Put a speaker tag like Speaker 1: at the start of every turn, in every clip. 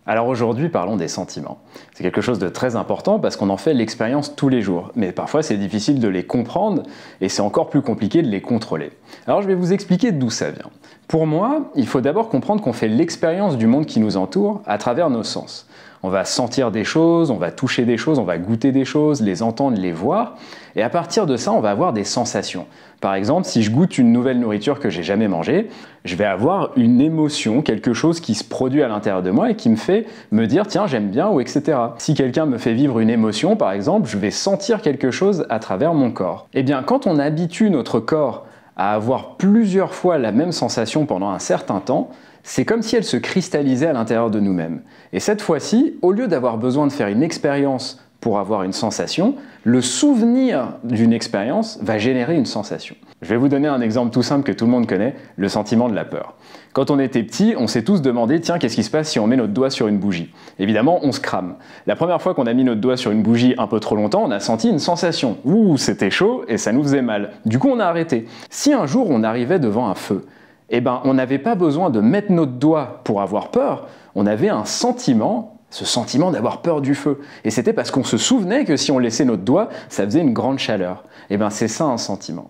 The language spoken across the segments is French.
Speaker 1: Alors aujourd'hui, parlons des sentiments. C'est quelque chose de très important parce qu'on en fait l'expérience tous les jours. Mais parfois, c'est difficile de les comprendre et c'est encore plus compliqué de les contrôler. Alors je vais vous expliquer d'où ça vient. Pour moi, il faut d'abord comprendre qu'on fait l'expérience du monde qui nous entoure à travers nos sens. On va sentir des choses, on va toucher des choses, on va goûter des choses, les entendre, les voir. Et à partir de ça, on va avoir des sensations. Par exemple, si je goûte une nouvelle nourriture que j'ai jamais mangée, je vais avoir une émotion, quelque chose qui se produit à l'intérieur de moi et qui me fait me dire tiens, j'aime bien ou etc. Si quelqu'un me fait vivre une émotion, par exemple, je vais sentir quelque chose à travers mon corps. Eh bien, quand on habitue notre corps à avoir plusieurs fois la même sensation pendant un certain temps, c'est comme si elle se cristallisait à l'intérieur de nous-mêmes. Et cette fois-ci, au lieu d'avoir besoin de faire une expérience pour avoir une sensation, le souvenir d'une expérience va générer une sensation. Je vais vous donner un exemple tout simple que tout le monde connaît, le sentiment de la peur. Quand on était petit, on s'est tous demandé, tiens, qu'est-ce qui se passe si on met notre doigt sur une bougie? Évidemment, on se crame. La première fois qu'on a mis notre doigt sur une bougie un peu trop longtemps, on a senti une sensation. Ouh, c'était chaud et ça nous faisait mal. Du coup, on a arrêté. Si un jour on arrivait devant un feu, eh ben, on n'avait pas besoin de mettre notre doigt pour avoir peur, on avait un sentiment, ce sentiment d'avoir peur du feu. Et c'était parce qu'on se souvenait que si on laissait notre doigt, ça faisait une grande chaleur. Eh bien, c'est ça un sentiment.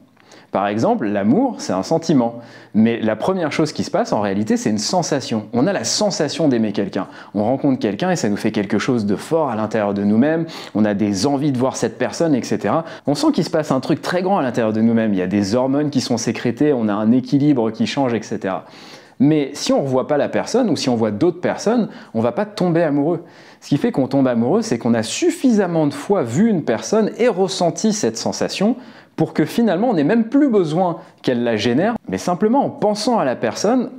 Speaker 1: Par exemple, l'amour, c'est un sentiment. Mais la première chose qui se passe, en réalité, c'est une sensation. On a la sensation d'aimer quelqu'un. On rencontre quelqu'un et ça nous fait quelque chose de fort à l'intérieur de nous-mêmes. On a des envies de voir cette personne, etc. On sent qu'il se passe un truc très grand à l'intérieur de nous-mêmes. Il y a des hormones qui sont sécrétées, on a un équilibre qui change, etc. Mais si on ne revoit pas la personne ou si on voit d'autres personnes, on ne va pas tomber amoureux. Ce qui fait qu'on tombe amoureux, c'est qu'on a suffisamment de fois vu une personne et ressenti cette sensation pour que finalement on n'ait même plus besoin qu'elle la génère, mais simplement en pensant à la personne,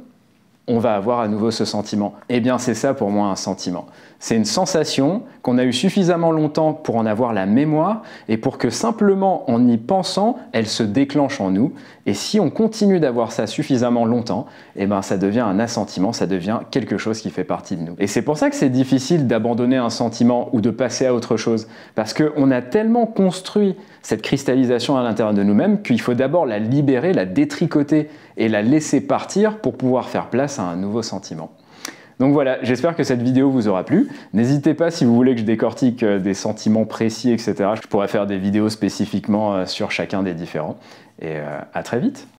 Speaker 1: on va avoir à nouveau ce sentiment. Eh bien c'est ça pour moi un sentiment. C'est une sensation qu'on a eue suffisamment longtemps pour en avoir la mémoire et pour que simplement en y pensant, elle se déclenche en nous. Et si on continue d'avoir ça suffisamment longtemps, eh ben ça devient un assentiment, ça devient quelque chose qui fait partie de nous. Et c'est pour ça que c'est difficile d'abandonner un sentiment ou de passer à autre chose. Parce qu'on a tellement construit cette cristallisation à l'intérieur de nous-mêmes qu'il faut d'abord la libérer, la détricoter et la laisser partir pour pouvoir faire place à un nouveau sentiment. Donc voilà, j'espère que cette vidéo vous aura plu. N'hésitez pas si vous voulez que je décortique des sentiments précis, etc. Je pourrais faire des vidéos spécifiquement sur chacun des différents. Et à très vite!